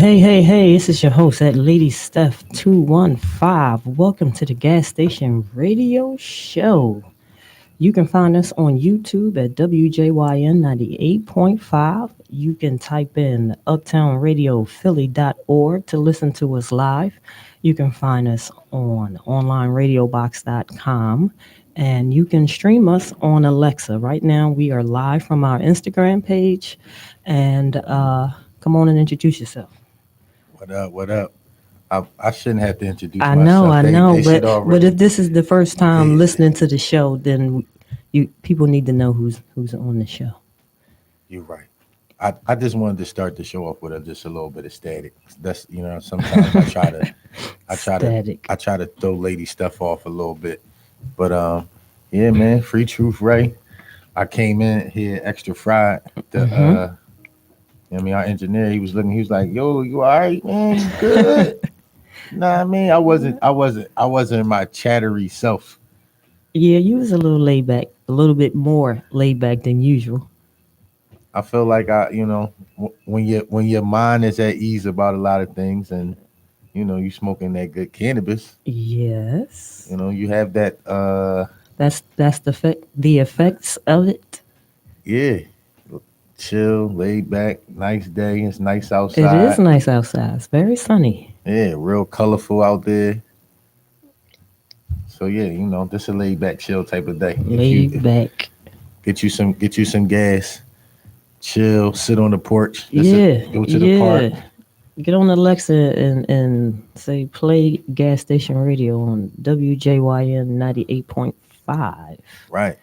Hey, this is your host at Lady Steph 215. Welcome to the Gas Station Radio Show. You can find us on YouTube at WJYN 98.5. You can type in uptownradiophilly.org to listen to us live. You can find us on onlineradiobox.com and you can stream us on Alexa. Right now, we are live from our Instagram page. And come on and introduce yourself. What up? What up? I shouldn't have to introduce I know, myself. I They know, they should but already. if this is the first time Yeah, listening to the show, then you people need to know who's on the show. you're right. I just wanted to start the show off with just a little bit of static. That's sometimes I try to Static. I try to throw lady stuff off a little bit. But yeah, man, free truth, Ray. I came in here extra fried. Hmm. Our engineer, he was looking. He was like, "Yo, you all right, man? You good?" Nah, I mean, I wasn't in my chattery self. Yeah, you was a little laid back, a little bit more laid back than usual. I feel like when your mind is at ease about a lot of things, and you smoking that good cannabis, Yes, you have that that's the effects of it. yeah, chill, laid back, nice day. It's nice It is outside. nice outside. It's very sunny. Yeah, real colorful out there. So yeah, this a laid back, chill type of day. If you Laid back. get you some gas, chill, sit on the porch. Yeah, Go to the park. yeah. Get on Alexa and say play gas station radio on WJYN 98.5. Right.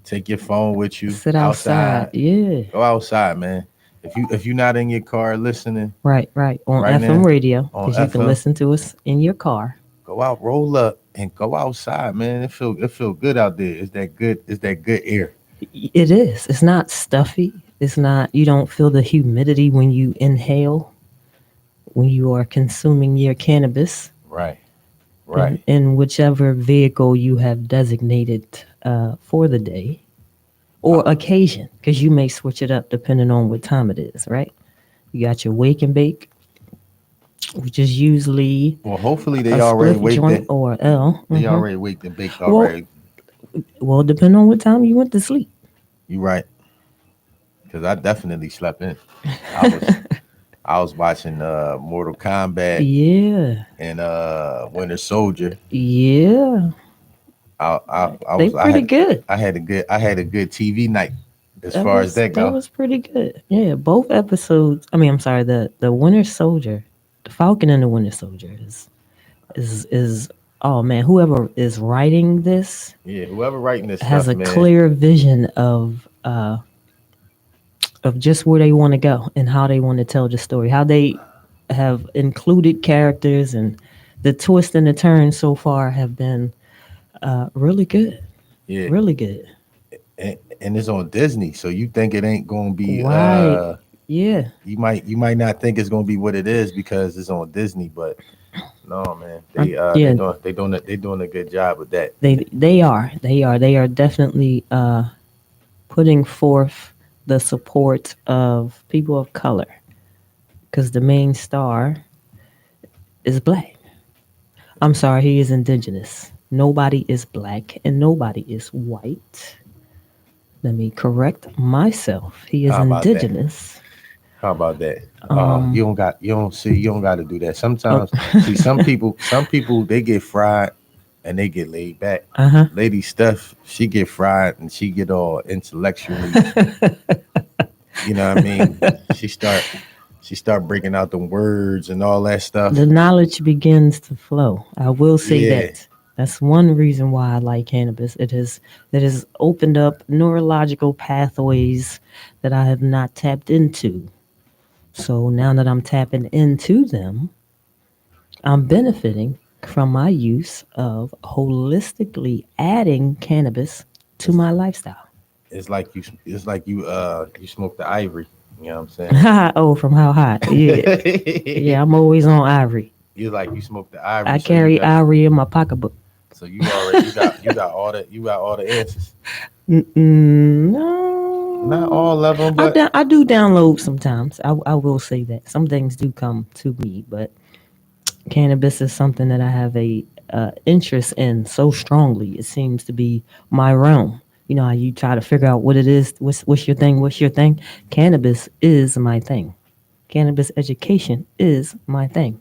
Take your phone with you Sit outside. outside. Yeah. Go outside, man. If you're not in your car listening Right. On right FM now radio on because you can FM, listen to us in your car. go out, roll up, and go outside, man. It feel good out there. It's that good air. It is. It's not stuffy. It's not, you don't feel the humidity when you inhale, when you are consuming your cannabis Right, right. in whichever vehicle you have designated for the day or Uh, occasion, because you may switch it up depending on what time it is, right? You got your wake and bake, which is usually well, hopefully a they already spliff waked joint it. or L. They already waked and baked Well, already. depending on what time you went to sleep. You right? Because I definitely slept in. I was I was watching Mortal Kombat Yeah, and Winter Soldier. yeah, I they was pretty good. I had a good TV night as That far as was that that go. was pretty good. Yeah, both episodes. I mean, I'm sorry. The Winter Soldier, the Falcon and the Winter Soldier is. Oh man, whoever is writing this Yeah, whoever writing this has stuff, a man. clear vision of just where they want to go and how they want to tell the story. How they have included characters and the twist and the turns so far have been really good. Yeah, Really good. and it's on Disney, so you think it ain't gonna be Right. Yeah. you might not think it's gonna be what it is because it's on Disney, but no, man, they Yeah. doing a good job with that. They are definitely putting forth the support of people of color because the main star is black. I'm sorry, he is indigenous. Nobody is black and nobody is white. Let me correct myself. He is How about that? indigenous. How about that? Um, You don't got to do that. uh Sometimes, see, some people they get fried and they get laid back. huh. Lady Steph, she get fried and she get all intellectually. You know what I mean? She start breaking out the words and all that The stuff. knowledge begins to flow. I will say Yeah, that. That's one reason why I like cannabis. It has opened up neurological pathways that I have not tapped into. So now that I'm tapping into them, I'm benefiting from my use of holistically adding cannabis to it's my lifestyle. it's like you smoke the ivory. You know what I'm Oh, from how high? Yeah, saying? yeah. I'm always on Ivory. You smoke the ivory, I so you carry got Ivory in my pocketbook. you got all the answers. Mm-mm, no, Not all of them, I, but I do download sometimes. I will say that some things do come to me, but cannabis is something that I have a interest in so strongly. It seems to be my realm. You know how you try to figure out what it is. What's your thing? What's your thing? Cannabis is my thing. Cannabis education is my thing.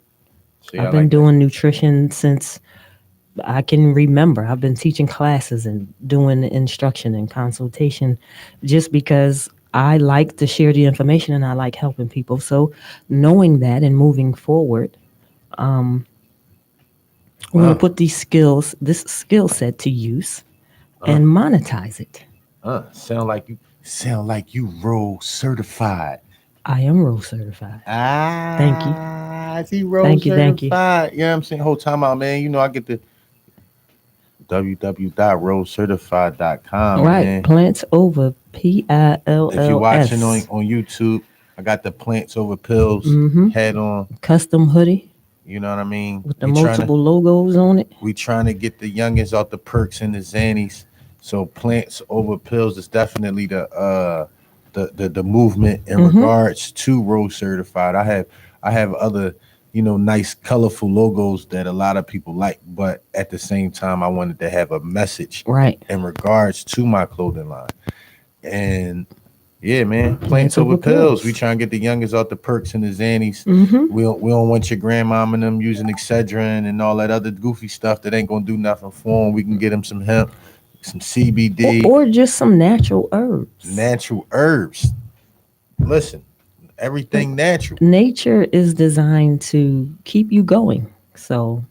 see, I I've been like that. doing nutrition since I can remember. I've been teaching classes and doing instruction and consultation just because I like to share the information and I like helping people. So, knowing that and moving forward, we want to Uh, put these skills, this skill set to use uh, and monetize it. sound like you roll certified. I am role certified. Thank you. He roll Thank you. Thank you. certified. You know what I'm saying? Whole time out, man. You know, I get the www.rollcertified.com, Right. man. Plants over PILLS. If you're watching on YouTube, I got the Plants Over Pills Mm-hmm. head on. Custom hoodie You know what I mean? with the multiple logos on it. We trying to get the youngest off the perks and the Xannies. So Plants Over Pills is definitely the movement in Mm-hmm. regards to Roll Certified. I have other nice colorful logos that a lot of people like, but at the same time I wanted to have a message Right. in regards to my clothing line. And yeah, man, Plants Plants Over over Pills. We pills. trying to get the youngest off the perks and the Xannies. Mm-hmm. We don't want your grandmom and them using Excedrin and all that other goofy stuff that ain't gonna do nothing for them. We can get them some hemp, some CBD, Or just some natural herbs. natural herbs. Listen, Like everything natural. nature is designed to keep you going. So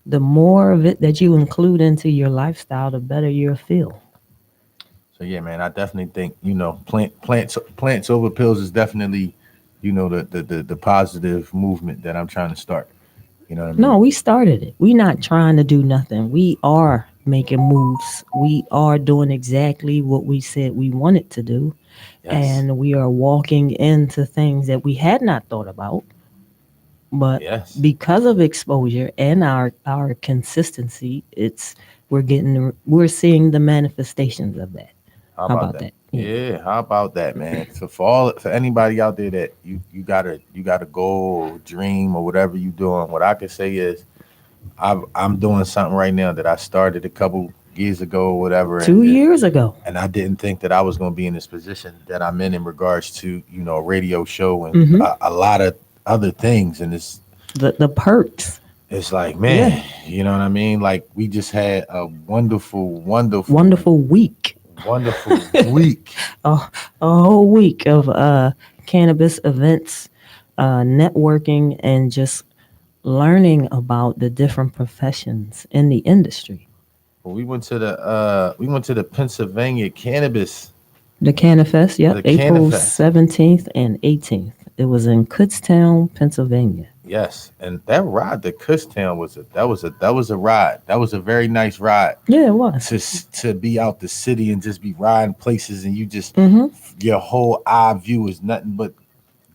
the more of it that you include into your lifestyle, the better you'll feel. So yeah, man, I definitely think plants over pills is definitely the positive movement that I'm trying to start. You know what I No, mean? we started it. We not trying to do nothing. We are making moves. We are doing exactly what we said we wanted to do. Yes, And we are walking into things that we had not thought about. But yes. because of exposure and our consistency, we're seeing the manifestations of that. How How about about that? that? Yeah. Yeah, how about that, man? For anybody out there that you got a goal or dream or whatever you doing, what I can say is I'm doing something right now that I started a couple years ago or whatever, Two years ago. and I didn't think that I was going to be in this position that I'm in regards to a radio show and Mm-hmm. a lot of other things, and The perks. it's like, Yeah. man, you know what I mean? Like we just had a Wonderful week. wonderful week. A, a whole week of cannabis events, networking, and just learning about the different professions in the industry. Well, we went to the Pennsylvania Cannabis, The Canifest, yep, the April Cannafest. 17th and 18th. It was in Kutztown, Pennsylvania. Yes, and that ride to Kutztown was a ride. That was a very nice ride Yeah, it was. to be out the city and just be riding places, and you just Mm-hmm. your whole eye view is nothing but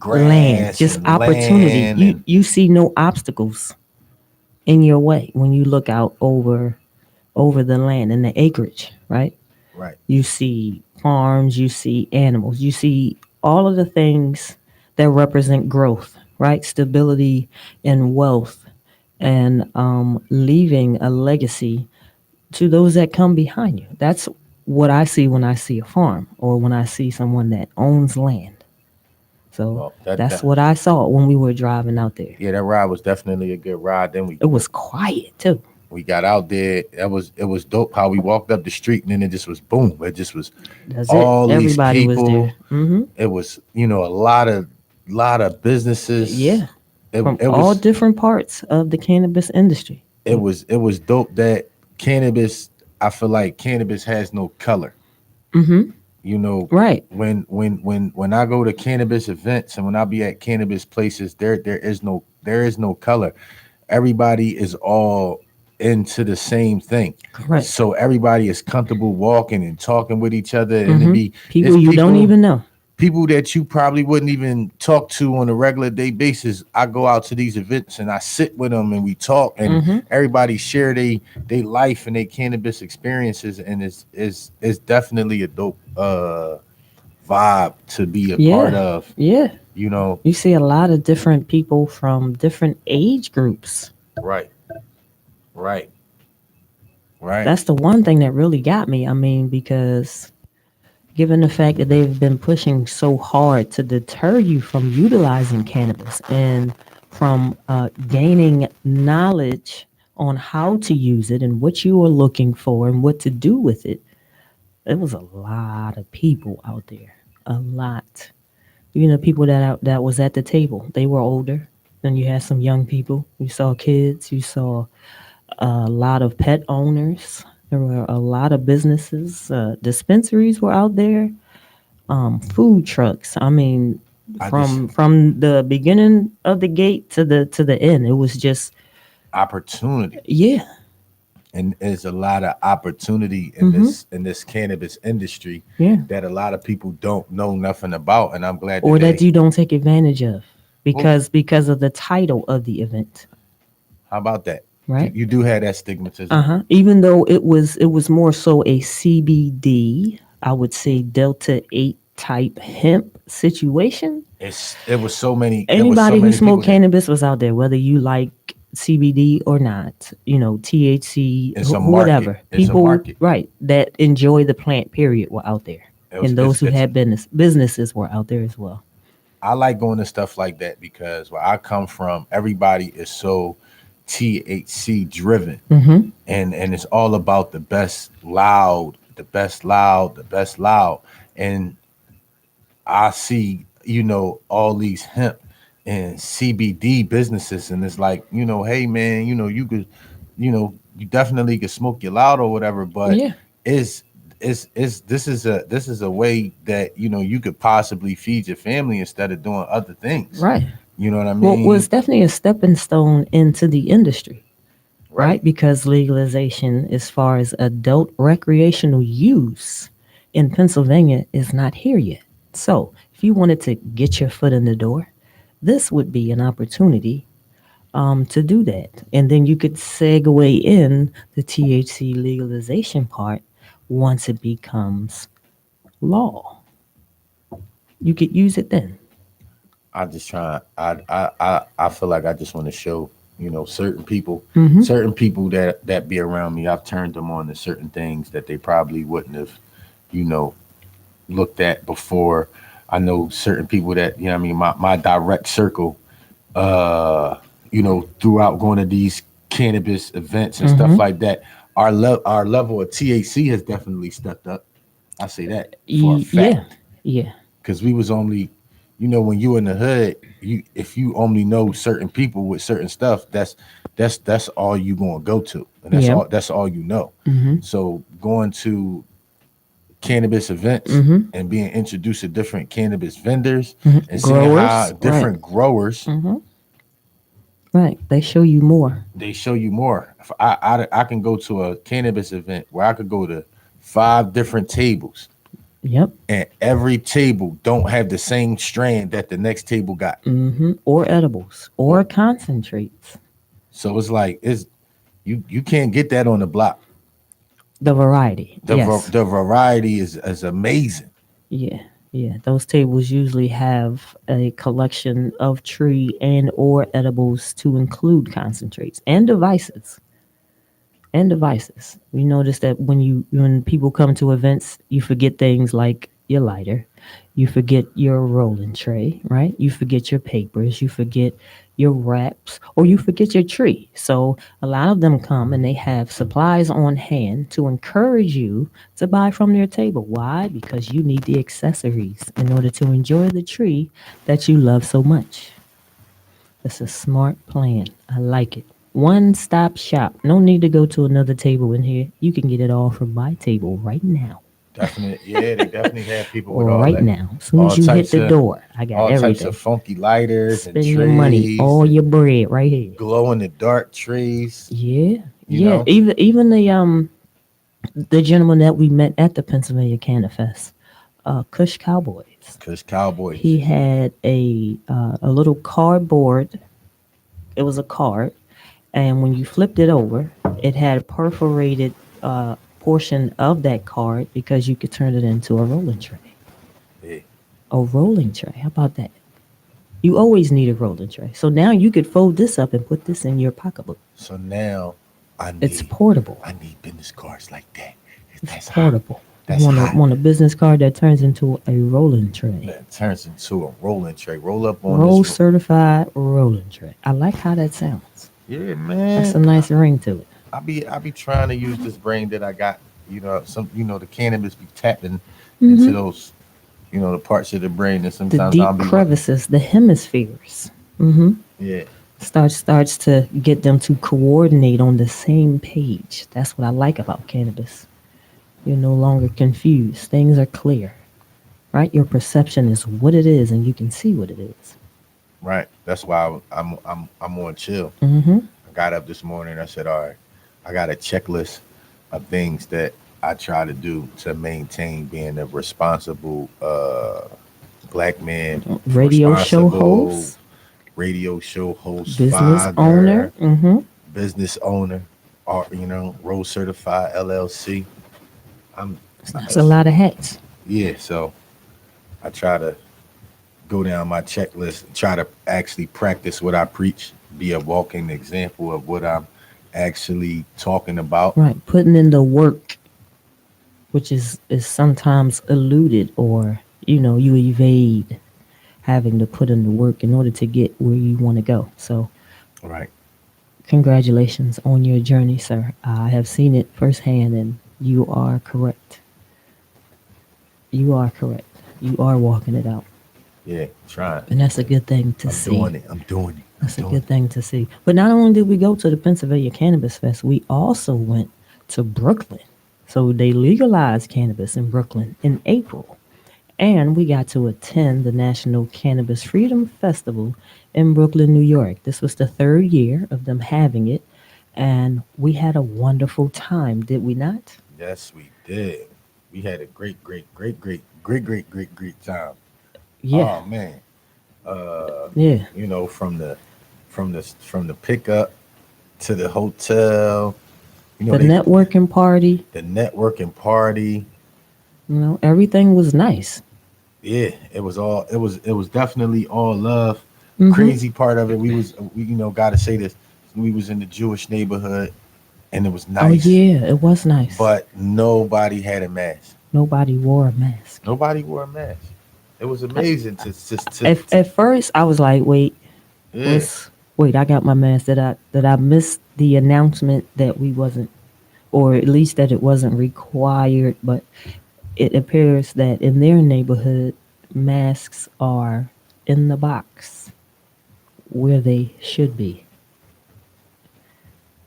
Land, grass just and opportunity. land You and you see no obstacles in your way when you look out over the land and the acreage, right? right. You see farms, you see animals, you see all of the things that represent growth, right? Stability and wealth, and leaving a legacy to those that come behind you. That's what I see when I see a farm or when I see someone that owns land. So Well, that that's that what I saw when we were driving out there. yeah, that ride was definitely a good ride. Then we It was quiet too. we got out there. It was dope how we walked up the street and then it just was boom. It just was That's it. all these Everybody was there. people. Hmm. It was a lot of businesses. Yeah, It from it all was different parts of the cannabis industry. it was dope that cannabis. I feel like cannabis has no color. Hmm. You know, Right. when I go to cannabis events and when I be at cannabis places, there is no color. Everybody is all into the same thing. Correct. So everybody is comfortable walking and talking with each other, and Hmm. it's People you don't people even know. people that you probably wouldn't even talk to on a regular day basis. I go out to these events and I sit with them and we talk, and Hmm. everybody share they life and their cannabis experiences, and it's definitely a dope vibe to be a Yeah. part of. Yeah. You know, You see a lot of different people from different age groups. right, right, right. That's the one thing that really got me. I mean, because given the fact that they've been pushing so hard to deter you from utilizing cannabis and from gaining knowledge on how to use it and what you are looking for and what to do with it, there was a lot of people out there. A lot. You know, people that was at the table. They were older. Then you had some young people. You saw kids. You saw a lot of pet owners. There were a lot of businesses. Dispensaries were out there. Food trucks. I mean, I just from the beginning of the gate to the end, it was just opportunity, yeah, and there's a lot of opportunity in this cannabis industry yeah. that a lot of people don't know nothing about, and I'm glad that Or that they. you don't take advantage of Well, because of the title of the event, how about that? You, right? you do have that stigmatism. Even though it was more so a CBD, I would say Delta 8 type hemp situation. It was so many. It was so Anybody who many people smoked that cannabis was out there, whether you like CBD or not, you know, THC, it's a market. whatever. It's a People, market. right, that enjoy the plant, period, were out there. It was, And those who it's had businesses were out there as well. I like going to stuff like that because where I come from, everybody is so THC driven, and it's all about the best loud, the best loud, the best loud. And I see, all these hemp and CBD businesses, and it's like, hey man, you could, you definitely could smoke your loud or whatever, but Yeah, is this is a way that you could possibly feed your family instead of doing other things. right. You know what I Well, mean? was definitely a stepping stone into the industry, Right. right? Because legalization, as far as adult recreational use in Pennsylvania, is not here yet. So, if you wanted to get your foot in the door, this would be an opportunity to do that. And then you could segue in the THC legalization part once it becomes law. You could use it then. I just try. I feel like I just want to show Hmm. certain people that be around me. I've turned them on to certain things that they probably wouldn't have you know looked at before. I know certain people that I mean my direct circle. Throughout going to these cannabis events and stuff Hmm. like that, our level of THC has definitely stepped up. I say that for a Yeah, fact yeah, because we was only, when you in the hood, if you only know certain people with certain stuff, that's all you gonna go to, and yeah. that's all you know. Hmm. So going to cannabis events Hmm. and being introduced to different cannabis vendors Hmm. and seeing how Growers, right? different growers Hmm. Right. They show you more. they show you more. If I can go to a cannabis event where I could go to 5 different tables, Yep. and every table don't have the same strand that the next table got. Or edibles or concentrates. So it's like you can't get that on the block. The variety. Yes. The variety is amazing. Yeah. Yeah. Those tables usually have a collection of tree and or edibles to include concentrates and devices. And devices. You notice that when people come to events, you forget things like your lighter, you forget your rolling tray, right? You forget your papers, you forget your wraps, or you forget your tree. So a lot of them come and they have supplies on hand to encourage you to buy from their table. Why? Because you need the accessories in order to enjoy the tree that you love so much. That's a smart plan. I like it. One stop shop. No need to go to another table in here. You can get it all from my table right now. Definitely, yeah, they definitely have people with Or right now. As soon as all you hit types the of door, I got all types of everything. funky lighters and Spend your money, trays all and your bread right here. glow in the dark trays. Yeah. You Yeah. know, Even the gentleman that we met at the Pennsylvania Canna Fest, Kush Cowboys. because He cowboys. had a little cardboard. It was a card, and when you flipped it over, it had a perforated portion of that card because you could turn it into a rolling tray. Yeah, A rolling tray. How about that? You always need a rolling tray. So now you could fold this up and put this in your pocketbook. So now I It's need portable. I need business cards like that. It's That's hot. portable. That's You want hot. want a business card that turns into a rolling tray. That turns into a rolling tray. Roll up on Roll this. certified rolling tray. I like how that sounds. Yeah, That's a man. nice ring to it. I be trying to use this brain that I got. The cannabis be tapping into Hmm. those, the parts of the brain that The sometimes deep I'll be crevices, the hemispheres. Hmm. yeah, Starts to get them to coordinate on the same page. That's what I like about cannabis. You're no longer confused. Things are clear, right? Your perception is what it is, and you can see what it is. right. That's why I'm on chill. Mm-hmm. I got up this morning. I said, all right, I got a checklist of things that I try to do to maintain being a responsible black man, Radio show responsible host, radio show host, business owner. father, Mm-hmm. business owner, or Rose Certified LLC. I'm That's a lot of hats. yeah, so I try to go down my checklist, try to actually practice what I preach, be a walking example of what I'm actually talking about. Right. Putting in the work, which is sometimes eluded, or you evade having to put in the work in order to get where you want to go. So Right. congratulations on your journey, sir. I have seen it firsthand, and you are correct. You are correct. You are walking it out. Yeah, trying. And that's a good thing to I'm see. doing it. I'm doing it. That's a I'm doing good thing to see. But not only did we go to the Pennsylvania Cannabis Fest, we also went to Brooklyn. So they legalized cannabis in Brooklyn in April. And we got to attend the National Cannabis Freedom Festival in Brooklyn, New York. This was the third year of them having it. And we had a wonderful time, did we not? Yes, we did. We had a great time. Yeah. Oh man. Yeah. From the pickup to the hotel, The they networking party, the networking party. everything was nice. Yeah, it was definitely all love. Hmm. Crazy part of it, we gotta say this. We was in the Jewish neighborhood and it was Oh, nice, yeah, it was nice. but nobody had a mask. Nobody wore a mask. Nobody wore a mask. It was amazing At first, I was like, wait, yeah. I got my mask. Did I miss the announcement that we wasn't, or at least that it wasn't required? But it appears that in their neighborhood, masks are in the box where they should be.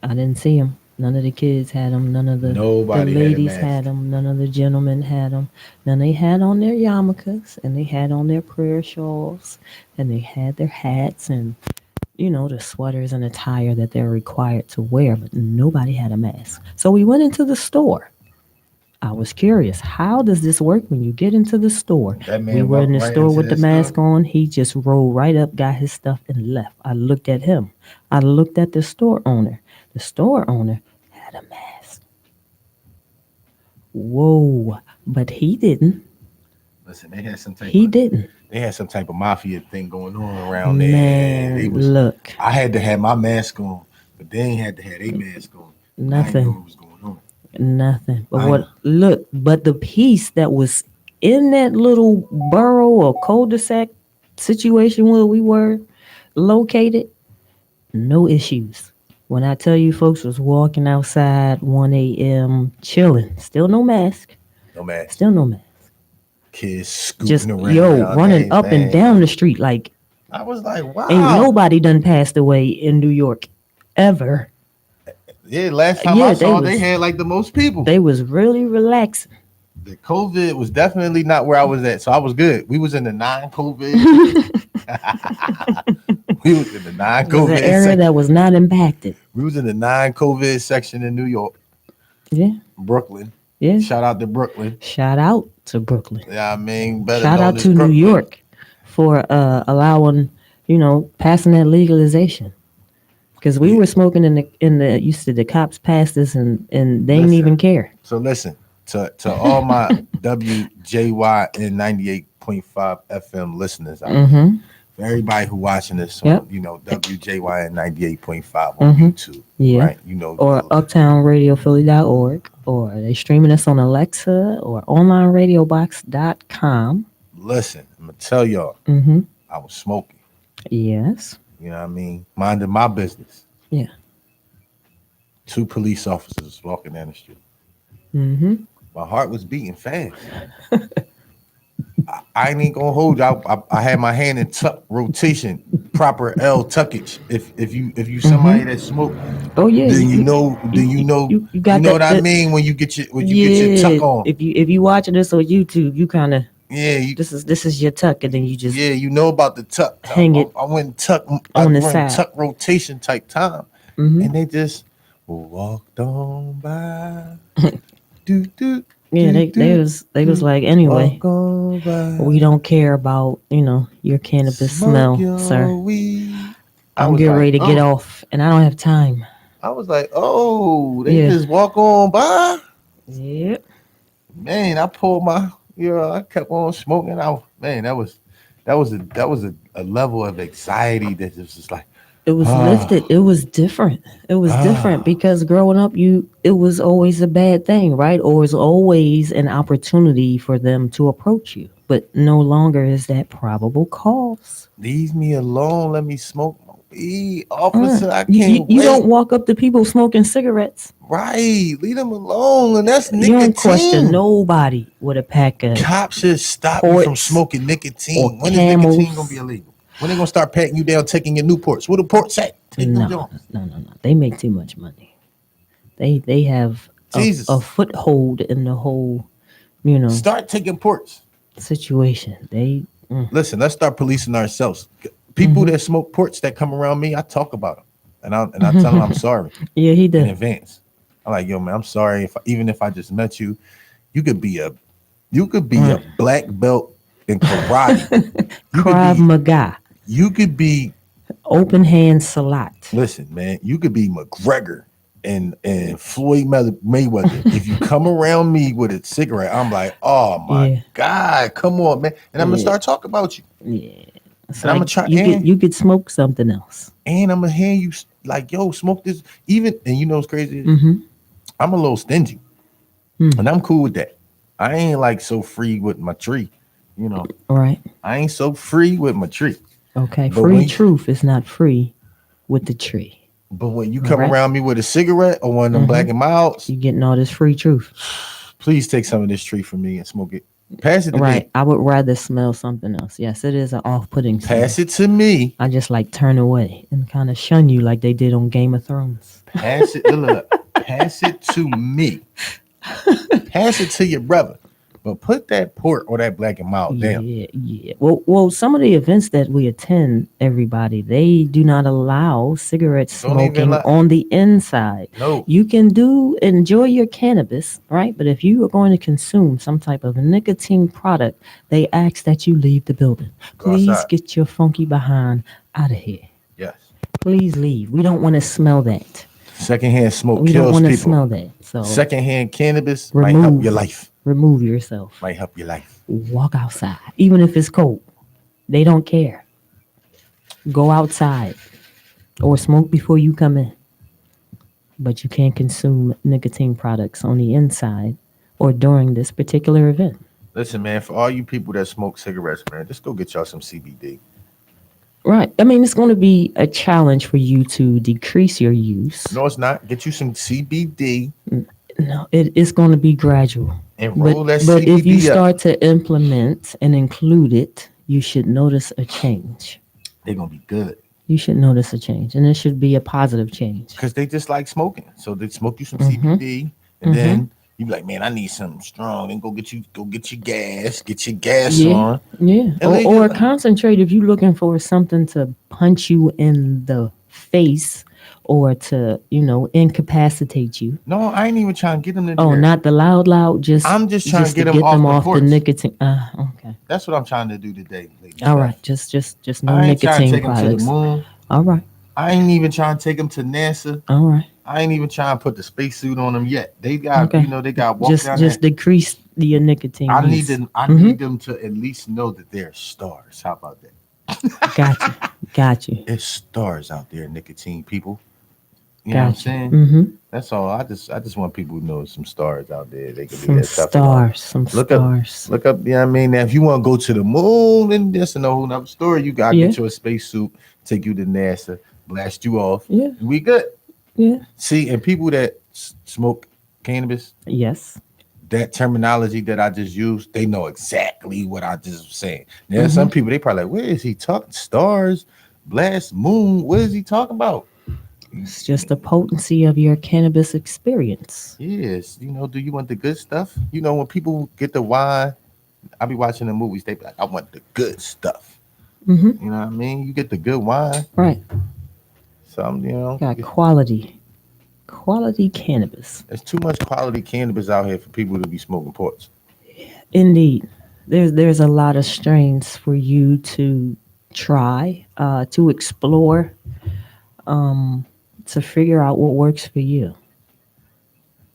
I didn't see them. None of the kids had them. None of the Nobody had a ladies mask. had them. None of the gentlemen had them. Then they had on their yarmulkes, and they had on their prayer shawls, and they had their hats and the sweaters and attire that they're required to wear, but nobody had a mask. So we went into the store. I was curious, how does this work when you get into the store? That man We were in walked the right store into with the that mask store. on. He just rolled right up, got his stuff, and left. I looked at him. I looked at the store owner. The store owner had a mask. Whoa. But he didn't. Listen, they had some type He of didn't. they had some type of mafia thing going on around there. They Man, was look. I had to have my mask on, but they ain't had to have their mask on. And I didn't know Nothing. what was going on. Nothing. But I but the piece that was in that little borough or cul-de-sac situation where we were located, no issues. When I tell you folks was walking outside 1 a.m. chilling, still no mask, no mask. still no mask. Kids scooting Just around. running up and everything. down the street like I was like, wow. ain't nobody done passed away in New York ever. Yeah, last time Yeah, I they saw, they was- had like the most people. They was really relaxing. The COVID was definitely not where I was at, so I was good. We was in the non-COVID. We was in the It was non-COVID an area section. that was not impacted. We was in the non-COVID section in New York, Yeah, Brooklyn. yeah. Shout out to Brooklyn. Shout out to Brooklyn. Yeah, I mean, better Shout known out as to New Brooklyn. York for allowing, passing that legalization. Because we Yeah. were smoking in the you said the cops passed us and they didn't Listen. even care. So listen, to all my WJYN 98.5 FM listeners out there. Mm-hmm. For everybody who watching this on, Yep. WJYN 98.5 on YouTube, Yeah. right? Or uptownradiophilly.org, or they streaming us on Alexa or onlineradiobox.com. Listen, I'm gonna tell y'all, Mm-hmm. I was smoking. Yes. You know what I mean? Minding my business. Yeah. 2 police officers walking down the street. Mm-hmm. My heart was beating fast. I ain't gonna hold you. I had my hand in tuck rotation, proper L tuckage. If you somebody that smoke, Oh yeah. then you know got what I that- mean when you get your tuck on. If you watching this on YouTube, you kind of Yeah, this is your tuck, and then you just you know about the tuck. hang it I went tuck on the went side. tuck rotation type time, Mhm. and they just walked on by. do do. Yeah, they was like, anyway, Walk on by. we don't care about your cannabis Smoke smell, your sir. weed. I'm was getting like, ready to get oh. off, and I don't have time. I was like, oh, they Yeah. just walk on by. Yep. Man, I pulled my, I kept on smoking. That was a level of anxiety that was just like, It was Ah. lifted. It was different. It was different because growing up, it was always a bad thing, right? Or it was always an opportunity for them to approach you. But no longer is that probable cause. leave me alone. Let me smoke my weed. Officer, I can't You wait. don't walk up to people smoking cigarettes. Right. Leave them alone. And that's You nicotine. don't question nobody with a pack of Cops should stop you from Ports smoking nicotine. or When is Camels. nicotine going to be illegal? When they going to start patting you down, taking your Newports? Where the ports at? Take them No. down. They make too much money. They have Jesus. a foothold in the whole, Start taking ports. situation. Listen, let's start policing ourselves. People Mm-hmm. that smoke ports that come around me, I talk about them, and I tell them I'm sorry Yeah, he in did. advance. I'm like, yo, man, I'm sorry even if I just met you. You could be a black belt in karate. Krav Maga, You could be. open hand salat. Listen, man, you could be McGregor and Floyd Mayweather. If you come around me with a cigarette, I'm like, oh my Yeah. God, come on, man, and I'm gonna start talking about you. Yeah, it's And I'ma like try- you and- could smoke something else. And I'm gonna hand you like, yo, smoke this. Even and you know what's crazy? Mm-hmm. I'm a little stingy, and I'm cool with that. I ain't like so free with my tree, All right. I ain't so free with my tree. Okay. But Free when- truth is not free with the tree. But when you come Right. around me with a cigarette or one of them Mhm. Black and Milds, You getting all this free truth, please take some of this tree from me and smoke it. Pass it to right? me. I would rather smell something else. Yes, it is an off-putting smell. Pass it to me. I just like turn away and kind of shun you like they did on Game of Thrones. Pass it. Look, pass it to me. Pass it to your brother. But put that port or that Black and Mild down. Yeah. Well, some of the events that we attend, everybody, they do not allow cigarette Don't even smoking let- on the inside. No. You can enjoy your cannabis, right? But if you are going to consume some type of nicotine product, they ask that you leave the building. Go Please outside. get your funky behind out of here. Yes. Please leave. We don't want to smell that. Secondhand smoke We don't kills want to people. smell that. So Secondhand cannabis might help Remove. your life. remove yourself. Might help your life. Walk outside, even if it's cold. They don't care. Go outside or smoke before you come in. But you can't consume nicotine products on the inside or during this particular event. Listen, man, for all you people that smoke cigarettes, man, just go get y'all some CBD. Right. I mean, it's going to be a challenge for you to decrease your use. No, it's not. Get you some CBD No, it's going to be gradual. and But, roll that but CBD if you up. start to implement and include it, you should notice a change. They're gonna be good You should notice a change, and it should be a positive change. because they just like smoking. So they smoke you some Mhm. CBD, and then you be like, man, I need something strong. Then go get your gas Yeah. on. Yeah, And they or do- concentrate if you're looking for something to punch you in the face or to, incapacitate you. No, I ain't even trying to get them to do Oh, that. not the loud. Just I'm just trying to get them off the porch. nicotine. Okay, That's what I'm trying to do today, ladies. all right. Just no I ain't trying to nicotine take them to the products. moon. All right, I ain't even trying to take them to NASA. all right. I ain't even trying to put the spacesuit on them yet. They got, Okay. they got walk down Just there. decrease the nicotine. I need use. them. I Mhm. need them to at least know that they're stars. How about that? Got you. Got you. It's stars out there, nicotine people. You know what I'm Got you. saying? Mm-hmm. That's all. I just want people to know some stars out there. They can be Some that tough and all. stars. Some Look up, stars. look up. Yeah, I mean, now if you want to go to the moon and this and a whole nother story, you gotta Yeah. get you a spacesuit, take you to NASA, blast you off. Yeah. We good. Yeah. See, and people that smoke cannabis, Yes. that terminology that I just used, they know exactly what I just was saying. Now, some people they probably like, where is he talking? Stars, blast, moon. What is he talking about? It's just the potency of your cannabis experience. Yes, do you want the good stuff? When people get the wine, I be watching the movies, they be like, I want the good stuff. Mm-hmm. You know what I mean? You get the good wine. Right. Some, Got quality cannabis. there's too much quality cannabis out here for people to be smoking ports. Indeed. There's a lot of strains for you to try, to explore, to figure out what works for you.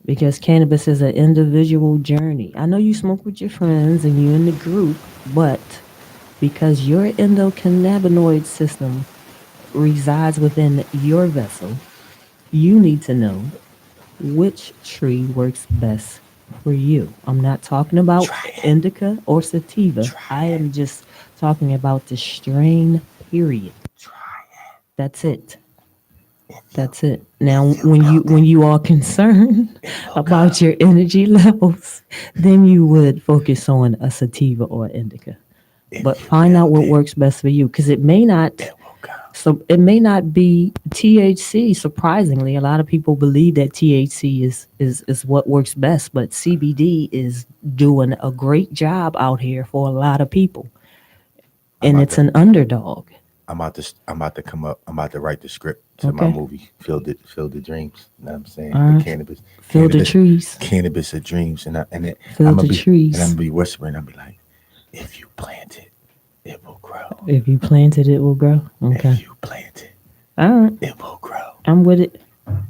Because cannabis is an individual journey. I know you smoke with your friends and you're in the group, but because your endocannabinoid system resides within your vessel, you need to know which tree works best for you. I'm not talking about indica or sativa. I am just talking about the strain, period. That's it. That's it. Now, when you are concerned about your energy levels, then you would focus on a sativa or indica. But find out what works best for you, because it may not. So it may not be THC. Surprisingly, a lot of people believe that THC is what works best, but CBD is doing a great job out here for a lot of people, and it's an underdog. I'm about to come up. I'm about to write the script to my Okay. movie, Field the Dreams. You know what I'm saying? All The right. cannabis. Feel the cannabis, trees. Cannabis of dreams. And Feel I'm the gonna be trees. and I'm gonna be whispering, I'm be like, if you plant it, it will grow. If you plant it, it will grow. If Okay. you plant it, All right. it will grow. I'm with it.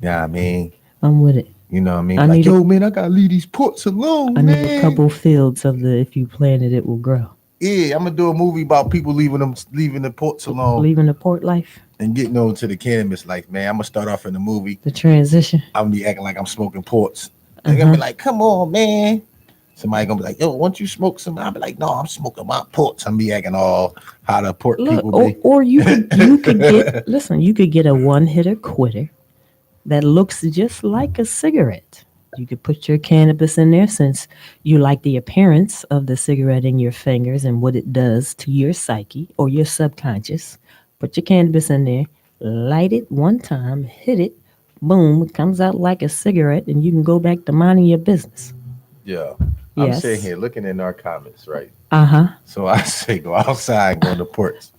Yeah, I mean, I'm with it. you know what I mean? I Like, need yo, man, I gotta leave these ports alone, I man. need a couple fields of the if you plant it, it will grow. Yeah, I'm gonna do a movie about people leaving the ports alone Leaving the port life, and getting over to the cannabis life, man. I'm gonna start off in the movie. the transition. I'm gonna be acting like I'm smoking ports. They're gonna be like, come on, man. Somebody gonna be like, yo, won't you smoke some? I'll be like, no, I'm smoking my ports. I'm be acting all how the port Look, people be. or you could get listen. You could get a one hitter quitter that looks just like a cigarette. You could put your cannabis in there since you like the appearance of the cigarette in your fingers and what it does to your psyche or your subconscious. Put your cannabis in there, light it one time, hit it, boom, it comes out like a cigarette, and you can go back to minding your business. Yeah. I'm Yes. sitting here looking in our comments, right? Uh-huh. So I say go outside and go to ports.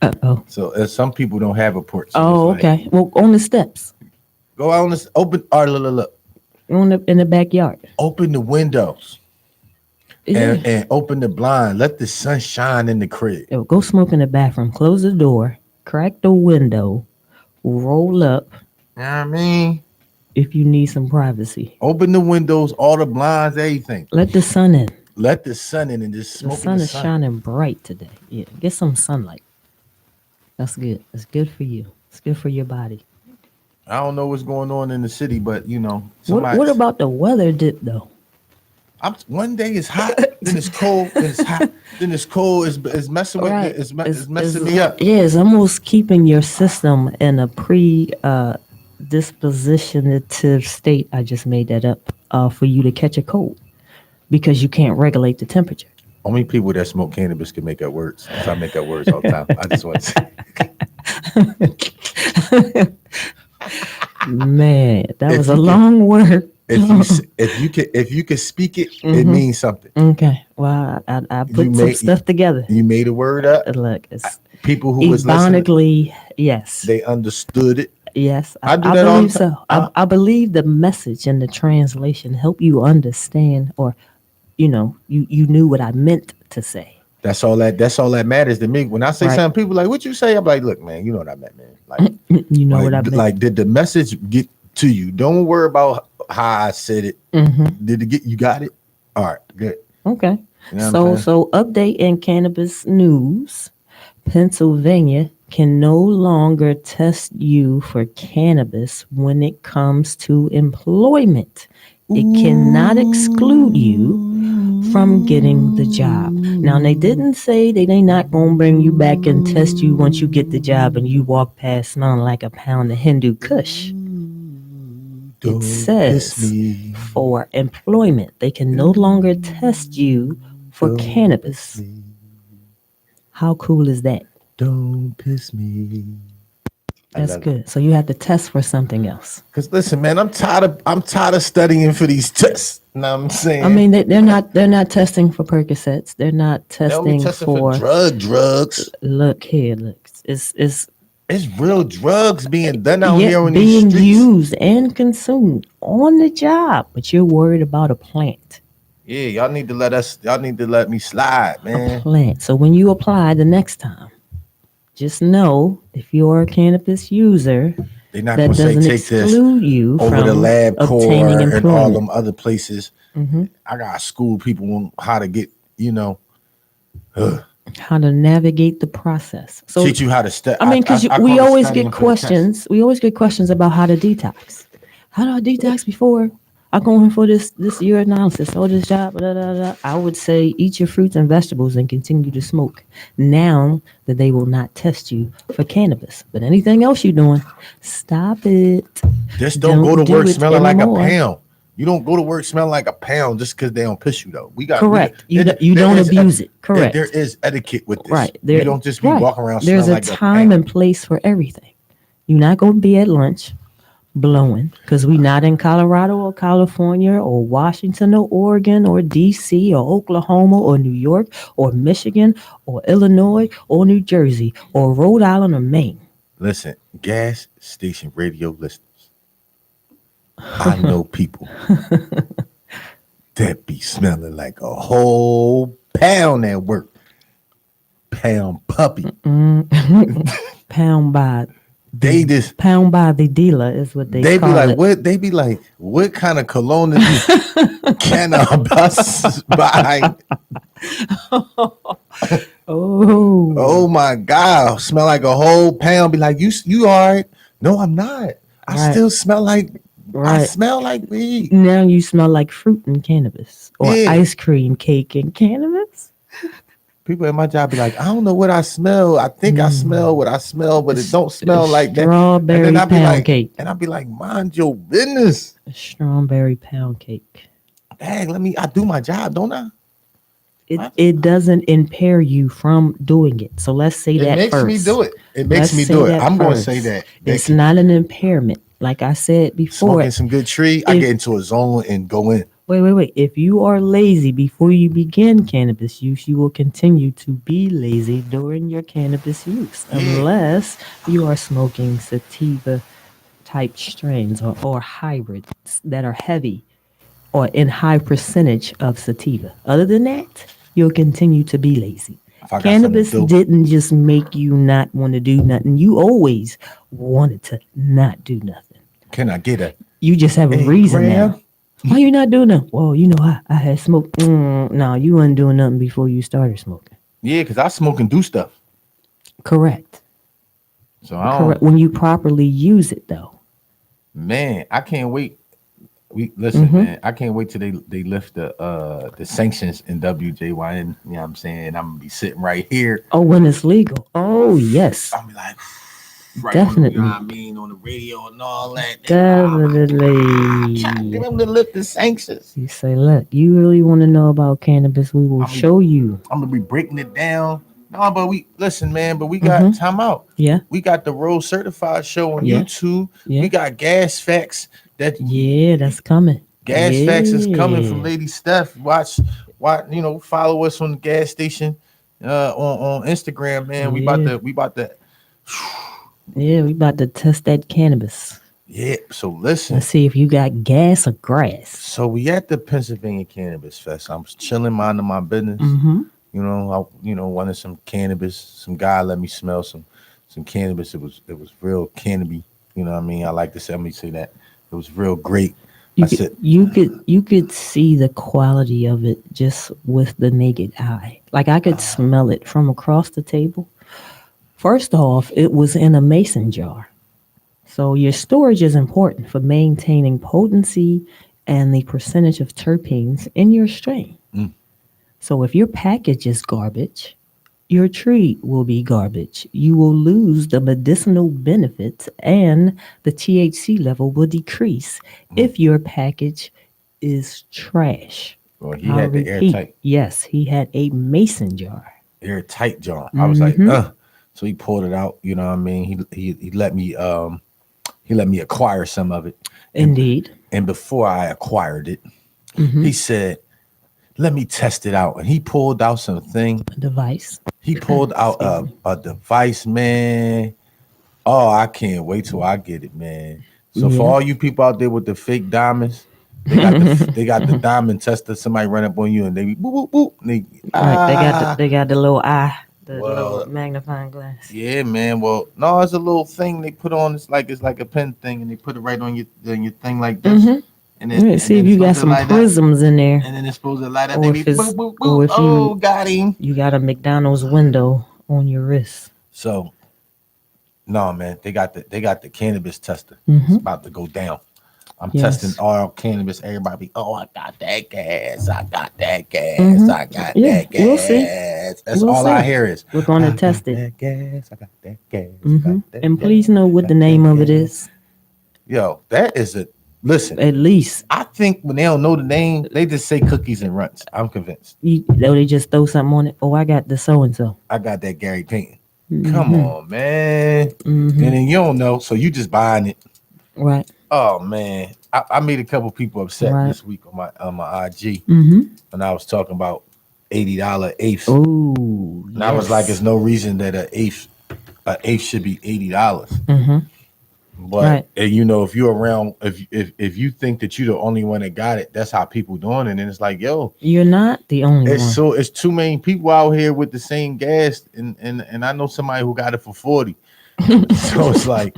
Uh-oh. So some people don't have a port. So Oh, it's like, okay. Well, on the steps, go out on this open. All right, look. in the backyard. Open the windows Yeah. and open the blind. Let the sun shine in the crib. Yo, go smoke in the bathroom. Close the door. Crack the window. Roll up You know what I mean? if you need some privacy. Open the windows, all the blinds, everything. Let the sun in. Let the sun in and just The smoke sun in the is sun. shining bright today. Yeah, get some sunlight. That's good. It's good for you. It's good for your body. I don't know what's going on in the city, but What somebody, about the weather dip though? one day it's hot, then it's cold, then it's hot, then it's cold. It's messing with Right. it's messing me up. Yeah, it's almost keeping your system in a dispositionative state. I just made that up for you to catch a cold because you can't regulate the temperature. Only people that smoke cannabis can make up words. So I make up words all the time. I just want to say, Man, that If was you a can- long word. if you can speak it, it means something. Okay, well, I put You some made- stuff together. You made a word up. Look, it's People who was listening, ebonically, yes. they understood it. Yes, I do that all believe the so. time. I believe the message and the translation help you understand, or you knew what I meant to say. That's all that matters to me. When I say Right. something, people like, what you say? I'm like, look, man, you know what I meant, man. Like, You know what I meant. like, did the message get to you. Don't worry about how I said it. Mm-hmm. Did it get you got it? All right, good. Okay. You know what I'm saying? So update in cannabis news. Pennsylvania can no longer test you for cannabis when it comes to employment. It cannot exclude you from getting the job. Now, they didn't say they not going to bring you back and test you once you get the job and you walk past smelling like a pound of Hindu Kush. It Don't says piss me. for employment, they can no longer test you for Don't cannabis. piss me. How cool is that? Don't piss me. That's good. So you have to test for something else. Cause listen, man, I'm tired of studying for these tests. You know what I'm saying? I mean, they're not testing for Percocets. They're not they'll be testing testing for drugs. Look here, look. It's real drugs being done out yeah, here on being these streets. used and consumed on the job, but you're worried about a plant. Yeah, y'all need to let me slide, A man. plant. So when you apply the next time, just know if you're a cannabis user, They're not that gonna say doesn't take this exclude you over from the lab obtaining core and all employment. them other places. Mm-hmm. I got school people on how to get, How to navigate the process. So teach you how to step. I mean, because I we call it always studying get for the test. questions. We always get questions about how to detox. How do I detox before I go in for this urinalysis or this job? Blah, blah, blah. I would say eat your fruits and vegetables and continue to smoke. Now that they will not test you for cannabis, but anything else you're doing, stop it. Just don't go to do work it smelling like a anymore. pound. You don't go to work smelling like a pound just because they don't piss you though. Correct. You there don't is abuse it. Correct. There is etiquette with this. Right. You don't just be walking around There's smelling a like time a and place for everything. You're not going to be at lunch blowing because we're not in Colorado or California or Washington or Oregon or DC or Oklahoma or New York or Michigan or Illinois or New Jersey or Rhode Island or Maine. Listen, gas station radio listeners. I know people that be smelling like a whole pound at work. Pound puppy. Pound by They just pound by the dealer is what they be call like, it. what? They be like, what kind of cologne can I buy? Oh my God! Smell like a whole pound. Be like, you all right? No, I'm not. I Right. still smell like I Right. smell like weed. Now you smell like fruit and cannabis or Yeah. ice cream cake and cannabis. People at my job be like, I don't know what I smell. I think I smell what I smell, but it don't smell like that. Strawberry And then I be pound like, cake. and I be like, mind your business. Strawberry pound cake. Dang, I do my job, don't I? It doesn't impair you from doing it. So let's say It that makes first. me do it. It makes Let's me say do it. that I'm going to first. say that. It's not an impairment. Like I said before. Smoking some good tree, I get into a zone and go in. Wait. If you are lazy before you begin cannabis use, you will continue to be lazy during your cannabis use. Unless you are smoking sativa type strains or hybrids that are heavy or in high percentage of sativa. Other than that, you'll continue to be lazy. Cannabis didn't just make you not want to do nothing. You always wanted to not do nothing. Can I get a? You just have a reason Graham? now. Why you not doing that? Well, I had smoked. No, you wasn't doing nothing before you started smoking. Yeah, because I smoke and do stuff. Correct. So I don't, Correct. When you properly use it, though. Man, I can't wait. Man. I can't wait till they lift the sanctions in WJYN. You know what I'm saying? I'm gonna be sitting right here. Oh, when it's legal. Oh, yes. I'll be like, right Definitely. On, you know what I mean, on the radio and all that. Definitely. Get them to lift the sanctions. You say, look, you really want to know about cannabis? We will show you. I'm gonna be breaking it down. No, but we got time out. Yeah. We got the Road Certified show on YouTube. Yeah. We got Gas Facts. That's coming. Gas Facts is coming from Lady Steph. Watch, follow us on the gas station on Instagram, man. We about to we about to test that cannabis. Yeah, so listen. Let's see if you got gas or grass. So we at the Pennsylvania Cannabis Fest. I'm chilling, minding my business. Mm-hmm. I wanted some cannabis. Some guy let me smell some cannabis. It was real cannabis. You know what I mean? I like to say. Let me say that. It was real great. You I could, said, you could see the quality of it just with the naked eye. Like I could smell it from across the table. First off, it was in a mason jar. So your storage is important for maintaining potency and the percentage of terpenes in your strain. mm, So if your package is garbage, your tree will be garbage. You will lose the medicinal benefits and the THC level will decrease mm. if your package is trash. Well, he I'll had the repeat. airtight, Yes, he had a mason jar. airtight John. I was like, Hmm. So he pulled it out. You know what I mean? He let me acquire some of it. And Indeed. and before I acquired it, Hmm. he said, "Let me test it out." And he pulled out something. Device. He pulled out Excuse me. a device, man. Oh, I can't wait till I get it, man. So for Yeah. all you people out there with the fake diamonds, they got the diamond tester. Somebody run up on you and they be boop boop boop. And Right. They got the little eye, the little well, magnifying glass. yeah, man. Well, no, it's a little thing they put on. It's like a pen thing, and they put it right on your thing like this, Hmm. and Yeah, see if it's you got supposed to some light up, prisms in there, and then it's supposed to light up. or They if be it's boop boop or boop. if Oh, got him. you got a McDonald's window on your wrist. So no, man, they got the cannabis tester. It's Hmm. about to go down. I'm Yes. testing all cannabis. Everybody be, oh, I got that gas. I got that gas. Hmm. I got Yeah, that gas. we'll see. That's We'll all I see. hear is, We're going I to test got it. that gas. I got that gas. Hmm. Got that And gas. please know what the Got name that of it gas. is. Yo, that is a listen. At least I think when they don't know the name, they just say cookies and runts. I'm convinced. they just throw something on it. Oh, I got the so and so. I got that Gary Payton. Come on, man. And then you don't know, so you just buying it. Right. Oh man, I made a couple people upset Right. this week on my IG Mm-hmm. when I was talking about $80 eighths. Oh, And I was like, there's no reason that an eighth should be $80. Mm-hmm. But Right. and, you know, if you're around, if you think that you're the only one that got it, that's how people doing it. And it's like, yo, You're not the only it's one. it's too many people out here with the same gas, and I know somebody who got it for 40. So it's like,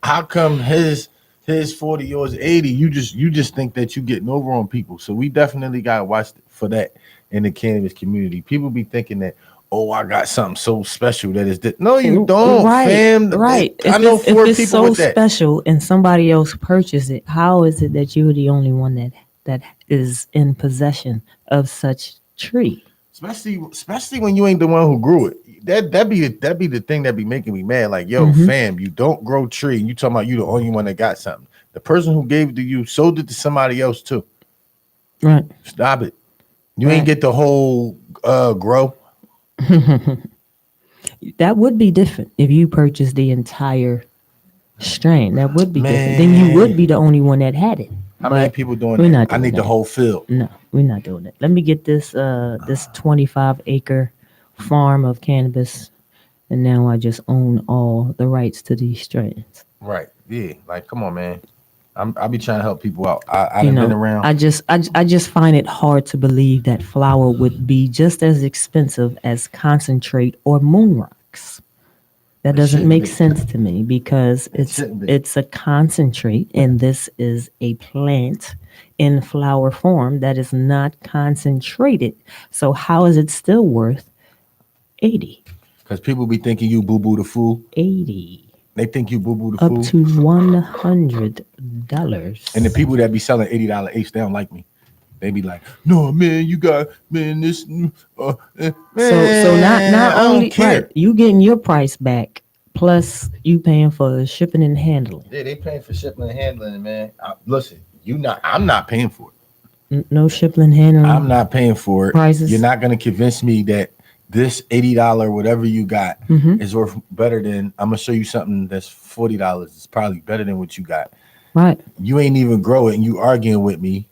how come his 40, yours 80? You just think that you getting over on people. So we definitely gotta watch for that in the cannabis community. People be thinking that, oh, I got something so special that is that. No, you don't, Right. fam. Right. I know If 4 it's people so with that. special and somebody else purchased it, how is it that you're the only one that is in possession of such tree? Especially when you ain't the one who grew it. That be the thing that be making me mad. Like, yo, Mhm. fam, you don't grow tree, and you talking about you the only one that got something. The person who gave it to you sold it to somebody else too. Right. Stop it. You Right. ain't get the whole grow. That would be different if you purchased the entire strain. That would be different. Then you would be the only one that had it. How many But people doing we're that? not I doing need the that. whole field. No, we're not doing it. Let me get this 25-acre farm of cannabis, and now I just own all the rights to these strains. Right. Yeah. Like, come on, man. I be trying to help people out. I You done been know, around. I just find it hard to believe that flour would be just as expensive as concentrate or moon rocks. That It doesn't shouldn't make be. sense to me because shouldn't be. it's a concentrate and this is a plant in flower form that is not concentrated. So how is it still worth 80? Because people be thinking you boo boo the fool. 80 They think you boo boo the up fool. to $100. And the people that be selling $80 eighths, they don't like me. They be like, no, man, you got, man, this. So not I don't only care. right, you getting your price back plus you paying for shipping and handling. Yeah, they paying for shipping and handling, man. Listen, I'm not paying for it. No shipping and handling. I'm not paying for it. Prices. You're not gonna convince me that this $80 whatever you got Mhm. is worth better than. I'm gonna show you something that's $40. It's probably better than what you got. Right. You ain't even grow it, and you arguing with me.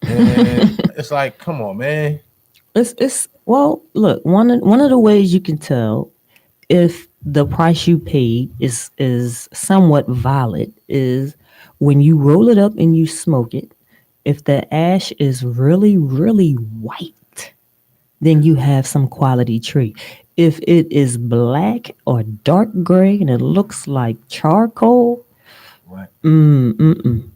And it's like, come on, man. It's well, look, one of the ways you can tell if the price you paid is somewhat valid is when you roll it up and you smoke it. If the ash is really, really white, then you have some quality tree. If it is black or dark gray and it looks like charcoal, Right.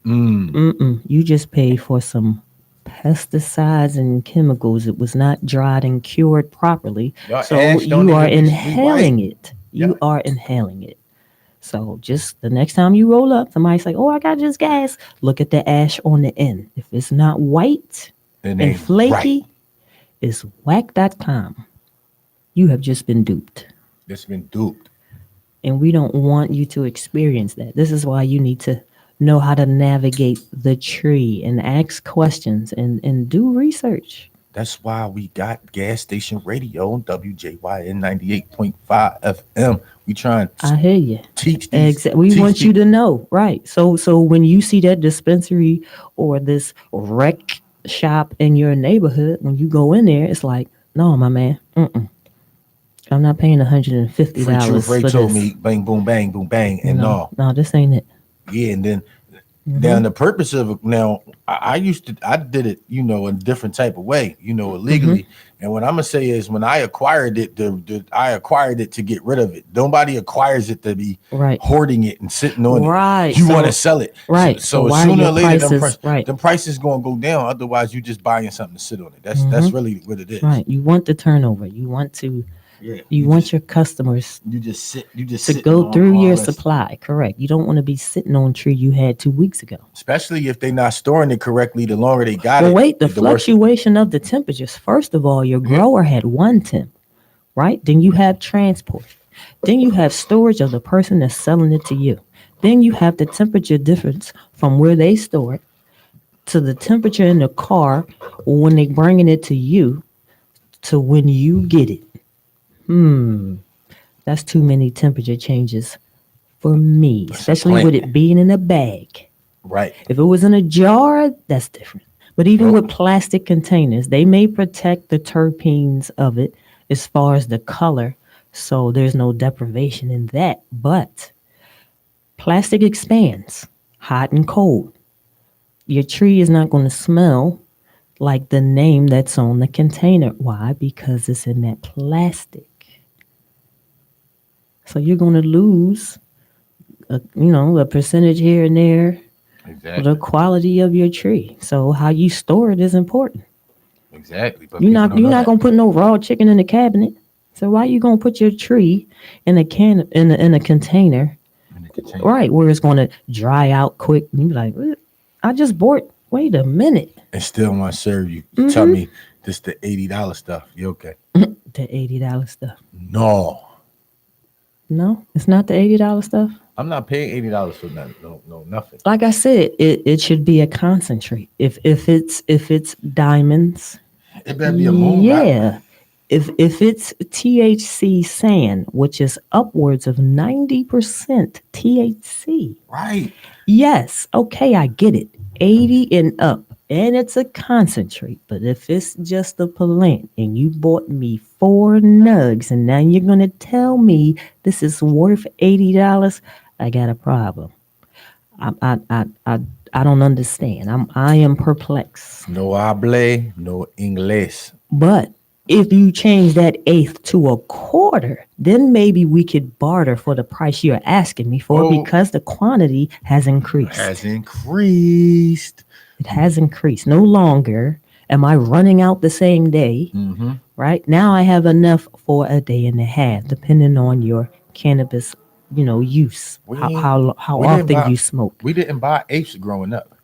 You just paid for some pesticides and chemicals. It was not dried and cured properly. Your So ash don't you are even be white. inhaling it. Yeah. You are inhaling it. So just the next time you roll up, somebody's like, "Oh, I got just gas." Look at the ash on the end. If it's not white It and ain't flaky, right. it's whack.com. You have just been duped. It's been duped. And we don't want you to experience that. This is why you need to know how to navigate the tree and ask questions and do research. That's why we got gas station radio on WJYN 98.5 FM. We try and I hear you. teach these. Exactly. We Teach want you people. to know, right? So when you see that dispensary or this rec shop in your neighborhood, when you go in there, it's like, no, my man, I'm not paying Free Truth $150 Ray for told this. me, bang, boom, bang, and No, no. no, this ain't it. Yeah, and then now the purpose of it now, I used to I did it, in a different type of way, illegally. And what I'm gonna say is when I acquired it, I acquired it to get rid of it. Nobody acquires it to be Right. hoarding it and sitting on Right. it. You So- want to sell it. right. So, So why are sooner your or later, prices- right. the price is gonna go down. Otherwise, you just buying something to sit on it. That's really what it is. Right. You want the turnover. You want to Yeah. you want your customers you just sit to go through your supply. Correct. You don't want to be sitting on a tree you had 2 weeks ago. Especially if they're not storing it correctly, the longer they got Well, it. wait, the worse. fluctuation of the temperatures. First of all, your grower had one temp, right? Then you have transport. Then you have storage of the person that's selling it to you. Then you have the temperature difference from where they store it to the temperature in the car when they bringing it to you to when you get it. That's too many temperature changes for me, especially with plant. it being in a bag. Right. If it was in a jar, that's different. But even Nope. with plastic containers, they may protect the terpenes of it as far as the color, so there's no deprivation in that. But plastic expands hot and cold. Your tree is not going to smell like the name that's on the container. Why? Because it's in that plastic. So you're going to lose, a percentage here and there, Exactly. the quality of your tree. So how you store it is important. Exactly. But You're people not don't you're know not that. gonna put no raw chicken in the cabinet. So why you gonna put your tree in a in a container, And it could change. right, where it's gonna dry out quick? And you be like, "What? I just bought. Wait a minute, And still want to serve you. You tell me this the $80 stuff. You okay? the $80 stuff. No. No, it's not the $80 stuff. I'm not paying $80 for nothing. No, nothing. Like I said, it should be a concentrate. If it's diamonds, It better be a moon. yeah. If it's THC sand, which is upwards of 90% THC, Right. yes, okay, I get it. 80 and up, and it's a concentrate. But if it's just a plant and you bought me 4 nugs and now you're gonna tell me this is worth $80, I got a problem. I don't understand. I am perplexed. No hable, no English. But if you change that eighth to a quarter, then maybe we could barter for the price you're asking me for Oh. because the quantity has increased. Has increased. It has increased. No longer am I running out the same day, Mm-hmm. right? Now I have enough for a day and a half, depending on your cannabis, use. We How we didn't often buy- you smoke. We didn't buy apes growing up.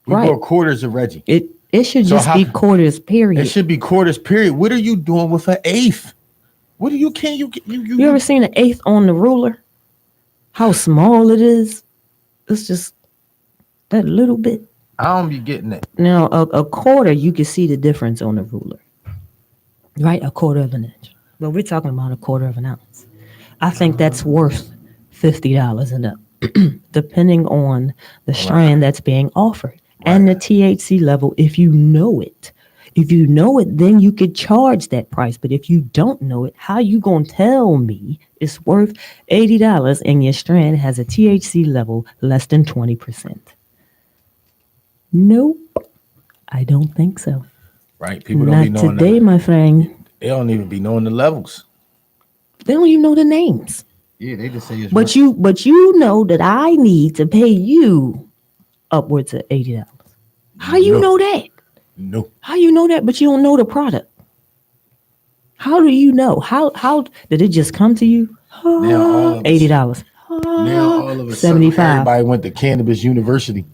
We Right. bought quarters of Reggie. It should So just how- be quarters, period. It should be quarters, period. What are you doing with an eighth? What do you can you You ever seen an eighth on the ruler? How small it is? It's just that little bit. I don't be getting it. Now, a quarter, you can see the difference on the ruler, right? A quarter of an inch. But we're talking about a quarter of an ounce. I think that's worth $50 and up, depending on the strand that's being offered and the THC level. If you know it, then you could charge that price. But if you don't know it, how you gonna tell me it's worth $80 and your strand has a THC level less than 20%? Nope, I don't think so. Right? People don't Not be knowing today, my friend. they don't even be knowing the levels. They don't even know the names. Yeah, they just say it's But you know that I need to pay you upwards of $80. How you know that? No. How you know that? But you don't know the product. How do you know? How did it just come to you? Now all of us, $80. now all of a sudden, 75. everybody went to cannabis university.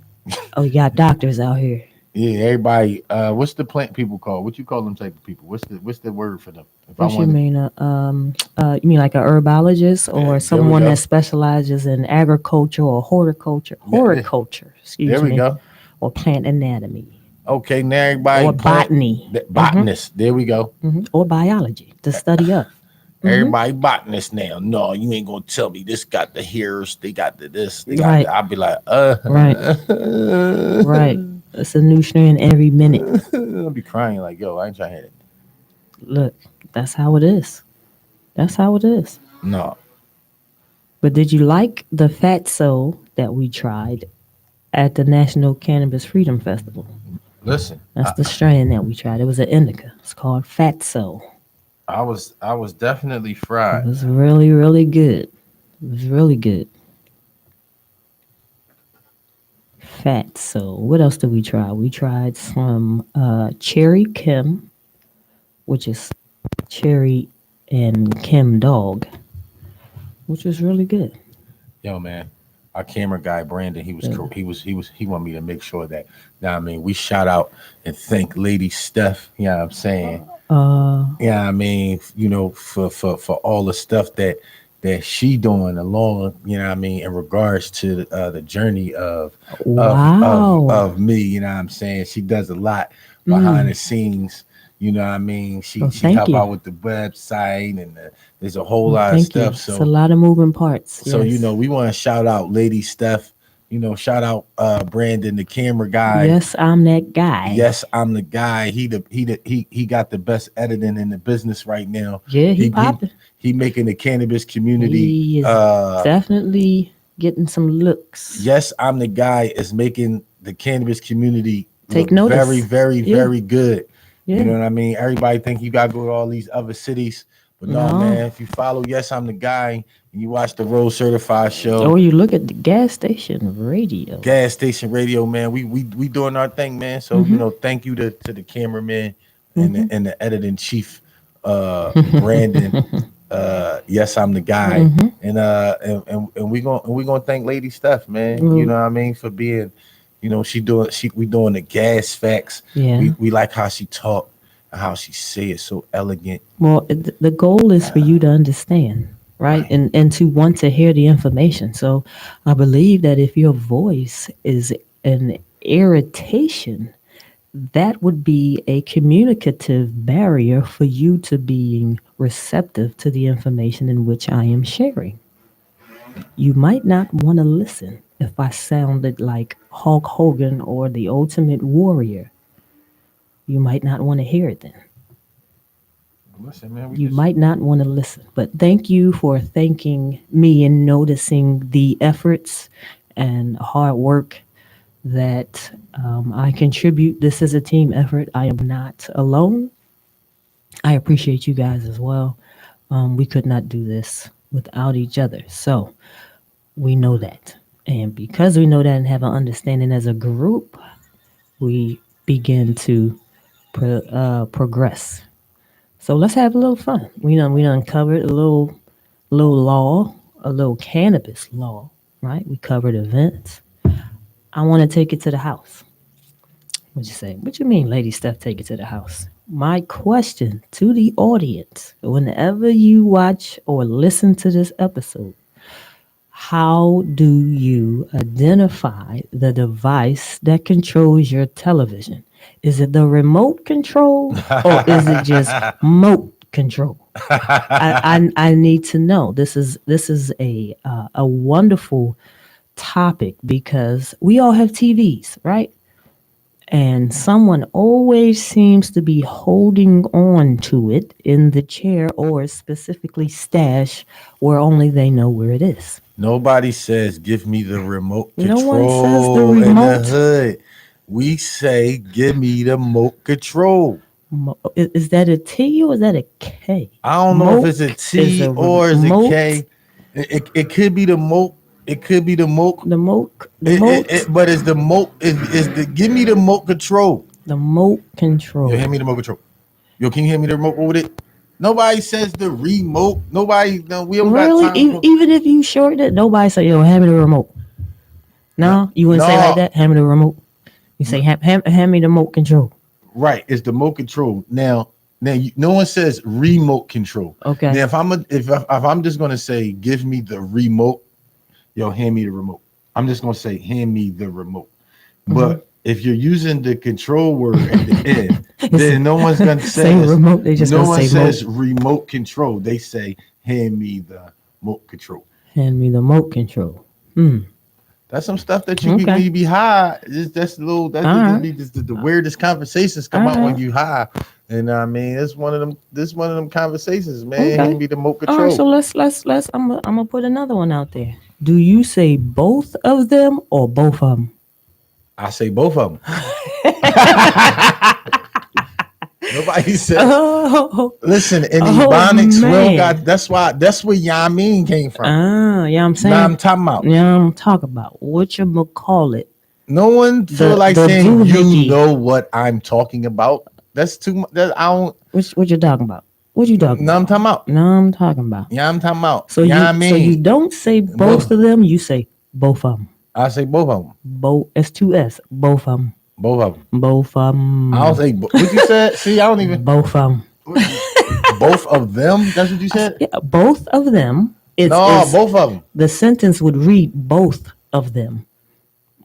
Oh, you got doctors out here. Yeah, everybody. What's the plant people called? What you call them type of people? What's the word for them? If What I you wanted, mean? You mean like a herbologist yeah, or there we someone go. that specializes in agriculture or horticulture? There Excuse we me, go. or plant anatomy Okay, now everybody or plant botany, botanist. There we go. or biology, the study of. Everybody botanist now. No, you ain't gonna tell me this got the hairs, they got the this, they got Right, the. I'll be like, right, right. It's a new strand every minute. I'll be crying like, yo, I ain't trying to hear it. Look, that's how it is. That's how it is. No, But did you like the fatso that we tried at the National Cannabis Freedom Festival? listen, That's the strain that we tried. It was an indica. It's called fatso. I was definitely It fried. was really, really good. It was really good. Fatso. What else did we try? We tried some Cherry Kim, which is Cherry and Kim Dog, which was really good. Yo, man, our camera guy Brandon, he wanted me to make sure that. Now, I mean, we shout out and thank Lady Steph. You know what I'm saying? Yeah, I mean, for all the stuff that she doing along, you know what I mean, in regards to the journey Wow. of me, you know what I'm saying? She does a lot behind the scenes, you know what I mean? She Well, she thank help you. out with the website and there's a whole Well, lot of thank you. stuff. It's a So lot of moving parts. so Yes. we want to shout out Lady Steph, shout out Brandon, the camera guy. Yes, I'm that guy. Yes, I'm the guy. He got the best editing in the business right now. Yeah, he He popping. he making the cannabis community. He is definitely getting some looks. Yes, I'm the guy is making the cannabis community Take look very, notice. very, Yeah. very good. You know Yeah. what I mean? Everybody think you gotta go to all these other cities, but no, No. man. If you follow Yes, I'm the guy, and you watch the Road Certified show, Or you look at the gas station radio. gas station radio, man. We doing our thing, man. So thank you to the cameraman and the editing chief, Brandon. Yes, I'm the guy, and we gonna thank Lady Steph, man. You know what I mean, for being, we doing the gas facts. Yeah. We like how she talk and how she say it so elegant. Well, the goal is for you to understand, right? And to want to hear the information. So I believe that if your voice is an irritation, that would be a communicative barrier for you to being receptive to the information in which I am sharing. You might not want to listen if I sounded like Hulk Hogan or the Ultimate Warrior. You might not want to hear it then. Listen, man, You might not want to listen. But thank you for thanking me and noticing the efforts and hard work that I contribute. This is a team effort. I am not alone. I appreciate you guys as well. We could not do this without each other. So we know that. And because we know that and have an understanding as a group, we begin to progress. So let's have a little fun. We done covered a little law, a little cannabis law, right? We covered events. I want to take it to the house. What'd you say? What you mean, Lady Steph, take it to the house? My question to the audience, whenever you watch or listen to this episode, how do you identify the device that controls your television? Is it the remote control or is it just moat control? I need to know. This is a wonderful topic because we all have TVs, right? And someone always seems to be holding on to it in the chair or specifically stash where only they know where it is. Nobody says give me the remote No control one says the in the remote. hood. We say give me the remote control. Is that a T or is that a K? I don't know if it's a is T a or is a remote. K. It could be the moke. It could be the moke. The moat, the moat, But it's the moke. Is the give me the moke control? the moat Yo, control. hand me the remote control. Yo, can you hand me the remote with it? Nobody says the remote. Nobody. No, we don't Really? got time. Even if you short it, nobody say, "Yo, hand me the remote." No, you wouldn't say No. like that. Hand me the remote. You say, hand me the remote control." Right, it's the remote control. Now, no one says remote control. Okay. Now, if I'm just gonna say, give me the remote, yo, hand me the remote. I'm just gonna say, hand me the remote. But if you're using the control word at the end, then no one's gonna Say say remote. They just no gonna one say says remote control. They say, hand me the remote control. hand me the remote control. That's some stuff that you Okay. can when you be high. That's little. That's All just right. be just the weirdest conversations come All out when right. you high. And I mean, it's one of them. This one of them conversations, man. Okay. Can be the remote All control. right. So let's. I'm gonna put another one out there. Do you say both of them or both of them? I say both of them. Nobody said. Oh, Listen, in Oh, Ebonics, we don't man. got. That's where Yamin came from. yeah. I'm saying. Now I'm talking about. Yeah, I'm talking about what you call it. No one feel The- like the saying doohickey. you know what I'm talking about. That's too much. I don't. What you talking about? What you talking No, about? I'm talking about. No, I'm talking about. Yeah, I'm talking about. So you Yamin. so you don't say both of them. You say both of them. I say both of them. Both S2S. Both of them. Both of them. Both of them. I don't say what you said. See, I don't even. Both of them. Both of them. That's what you said. Yeah, both of them. No, both of them. The sentence would read both of them.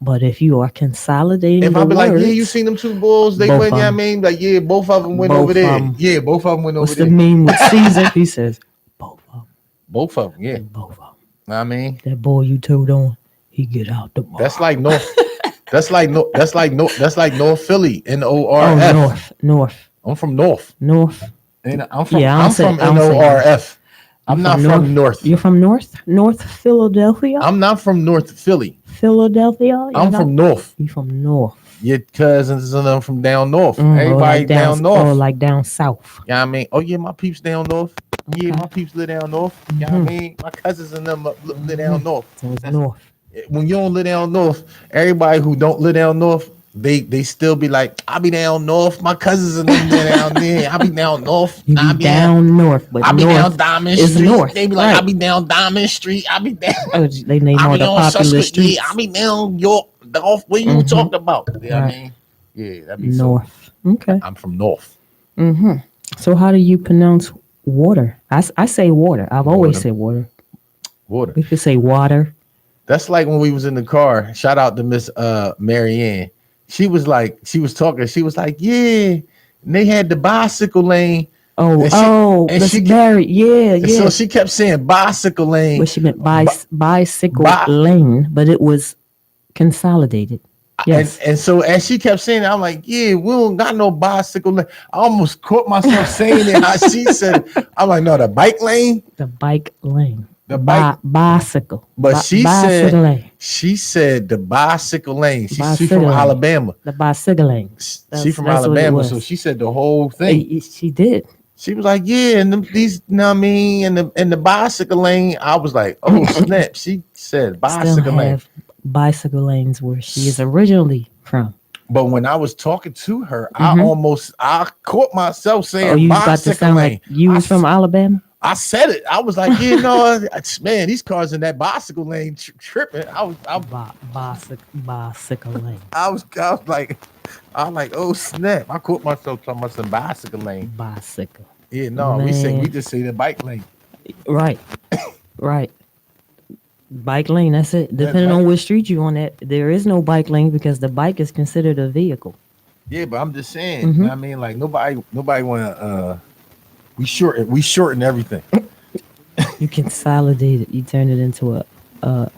But if you are consolidating If the I be like, words, yeah, you seen them two bulls? They Both went. of Yeah, I 'em. mean, like, yeah, both of them went Both over there. of 'em. Yeah, both of them went what's over the there. meme with Caesar? He says, both of them. Both of them. Yeah, Both of them. I mean, That boy you told on, he get out the bar. that's like North. That's like North Philly. NORF. North. I'm from North, North. and I'm from Yeah, I don't I'm say- from I don't say NORF. I'm You not from from North. You're from North Philadelphia? I'm not from North Philly. Philadelphia? I'm from North. You from North. Your cousins and them from down north. Or Everybody like down north. Or like down south. Yeah, I mean, oh yeah, my peeps down north. Yeah, Okay. my peeps live down north. Yeah, I mean, my cousins and them live down north. So it's That's- North. When you don't live down north, everybody who don't live down north, they still be like, I be down north. My cousins and them live down there. I be down north. You I be down north, but I be down North Diamond is Street. north, They be like, I right. be down Diamond Street. I be down. Oh, they name I all be the down popular Sussex. streets. Yeah, I be down York. North. What you Mhm. talking about? Yeah, Right. I mean, yeah, that be so. North. Okay. I'm from North. Mm-hmm. So how do you pronounce water? I say water. I've always Water. said water. Water. We could say water. That's like when we was in the car. Shout out to Miss Marianne. She was talking. She was like, yeah. And they had the bicycle lane. Oh, And she- and that's she- very yeah, And yeah. so she kept saying bicycle lane. But she meant bicycle Bi- lane, but it was consolidated. Yes. And so as she kept saying it, I'm like, yeah, we don't got no bicycle lane. I almost caught myself saying it. How she said it. I'm like, no, the bike lane. The bike lane. The bike. Bicycle. But she bicycle said lane. she said the bicycle lane. She Bicycle from lane. Alabama. The bicycle lane. She from that's what it Alabama, was. so she said the whole thing. She did. She was like, yeah, and these, you know what I mean, and the bicycle lane. I was like, oh snap. She said Still bicycle lane. have bicycle lanes where she is originally from. But when I was talking to her, Mhm. I caught myself saying Oh, you about to bicycle sound lane. like you was I from Alabama? I said it. I was like, yeah, no, man, these cars in that bicycle lane tripping. I was Bicycle lane. like, oh snap! I caught myself talking about some bicycle lane. Bicycle. Yeah, no, we Man. just say the bike lane. Right. Right. Bike lane, that's it. Depending on which street you on at, there is no bike lane because the bike is considered a vehicle. Yeah, but I'm just saying. Mhm. I mean, like nobody want we shorten everything. You consolidate it. You turn it into a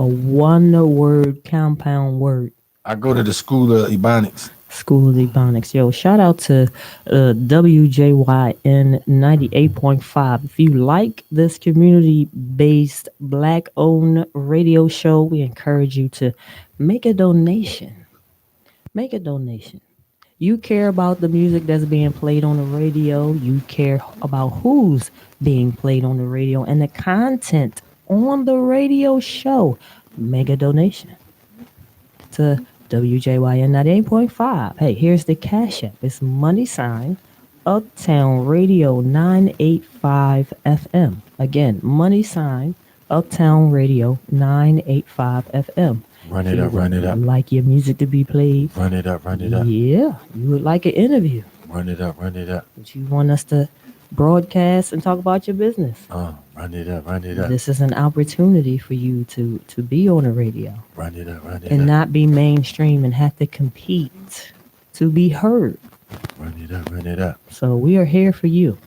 one word compound word. I go to the school of Ebonics. School of Ebonics. Yo, shout out to WJYN 98.5. If you like this community-based Black-owned radio show, we encourage you to make a donation. Make a donation. You care about the music that's being played on the radio. You care about who's being played on the radio and the content on the radio show. Mega donation to WJYN 98.5. Hey, here's the Cash App. It's money sign Uptown Radio 985 FM. Again, money sign Uptown Radio 985 FM. Run it up, run it up. Like your music to be played. Run it up, run it up. Yeah, you would like an interview. Run it up, run it up. But you want us to broadcast and talk about your business. Run it up, run it up. This is an opportunity for you to be on the radio. Run it up, run it and up. not be mainstream and have to compete to be heard. Run it up, run it up. So we are here for you,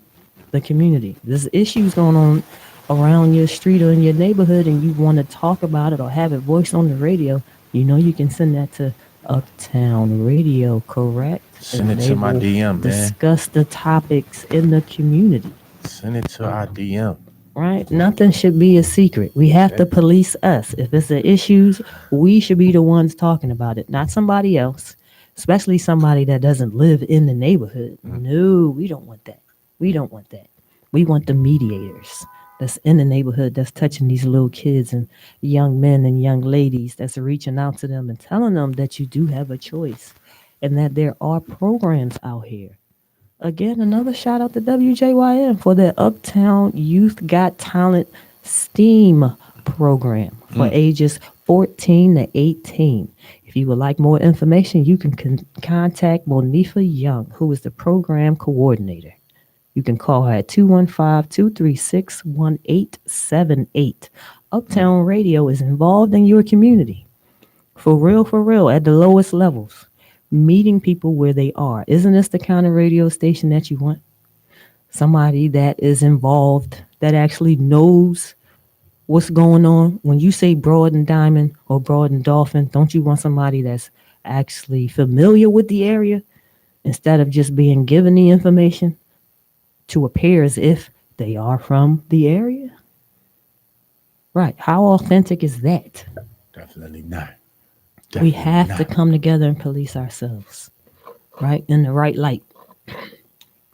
the community. There's issues going on around your street or in your neighborhood and you want to talk about it or have it voiced on the radio, you know you can send that to Uptown Radio, correct? Send it to my DM, man. Discuss the topics in the community. Send it to our DM. Right? Nothing should be a secret. We have to police us. If it's the issues, we should be the ones talking about it, not somebody else, especially somebody that doesn't live in the neighborhood. No, we don't want that. We don't want that. We want the mediators that's in the neighborhood that's touching these little kids and young men and young ladies that's reaching out to them and telling them that you do have a choice and that there are programs out here. Again, another shout out to WJYN for their Uptown Youth Got Talent STEAM program for ages 14 to 18. If you would like more information, you can contact Monifa Young, who is the program coordinator. You can call her at 215-236-1878. Uptown Radio is involved in your community. For real, at the lowest levels. Meeting people where they are. Isn't this the kind of radio station that you want? Somebody that is involved, that actually knows what's going on. When you say Broad and Diamond or Broad and Dolphin, don't you want somebody that's actually familiar with the area instead of just being given the information to appear as if they are from the area? Right. How authentic is that? Definitely not. We have to come together and police ourselves, right? In the right light.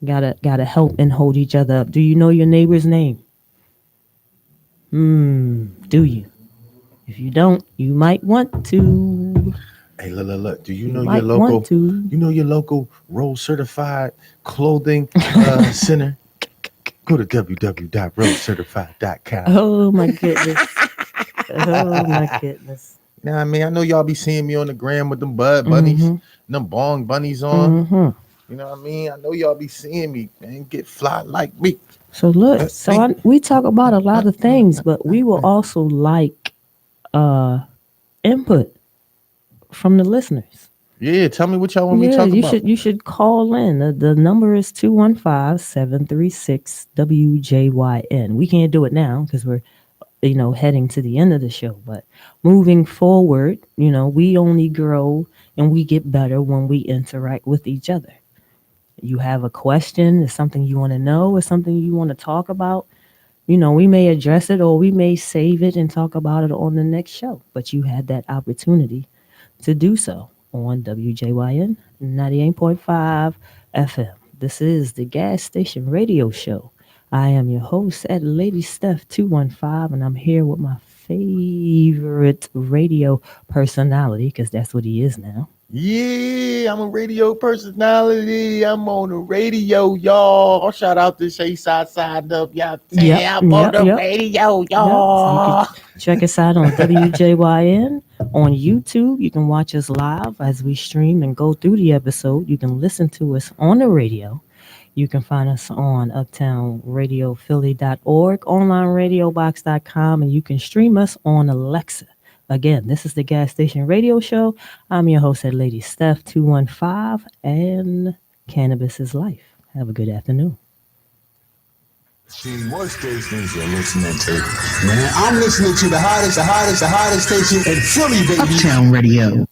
Gotta help and hold each other up. Do you know your neighbor's name? Do you? If you don't, you might want to. Hey, look. Do you know your local? You know your local Rose Certified Clothing Center? Go to www.rosecertified.com. Oh my goodness. Oh my goodness. Nah, I mean, I know y'all be seeing me on the gram with them bud bunnies, them bong bunnies on. You know what I mean? I know y'all be seeing me and get fly like me. So look, we talk about a lot of things, but we will also like input from the listeners. Yeah, tell me what y'all want me to talk about. You should call in. The number is 215-736-WJYN. We can't do it now because we're heading to the end of the show, but moving forward, we only grow and we get better when we interact with each other. You have a question, is something you want to know, is something you want to talk about, we may address it or we may save it and talk about it on the next show, but you had that opportunity to do so on WJYN 98.5 FM. This is the Gas Station Radio Show. I am your host at Lady Steph 215, and I'm here with my favorite radio personality, because that's what he is now. Yeah, I'm a radio personality. I'm on the radio, y'all. Shout out to Shay Side Up, y'all. I'm on the radio, y'all. So you can check us out on WJYN on YouTube. You can watch us live as we stream and go through the episode. You can listen to us on the radio. You can find us on uptownradiophilly.org, onlineradiobox.com, and you can stream us on Alexa. Again, this is the Gas Station Radio Show. I'm your host at Lady Steph 215, and cannabis is life. Have a good afternoon. What stations you're listening to? Man, I'm listening to the hottest station in Philly, baby. Uptown Radio.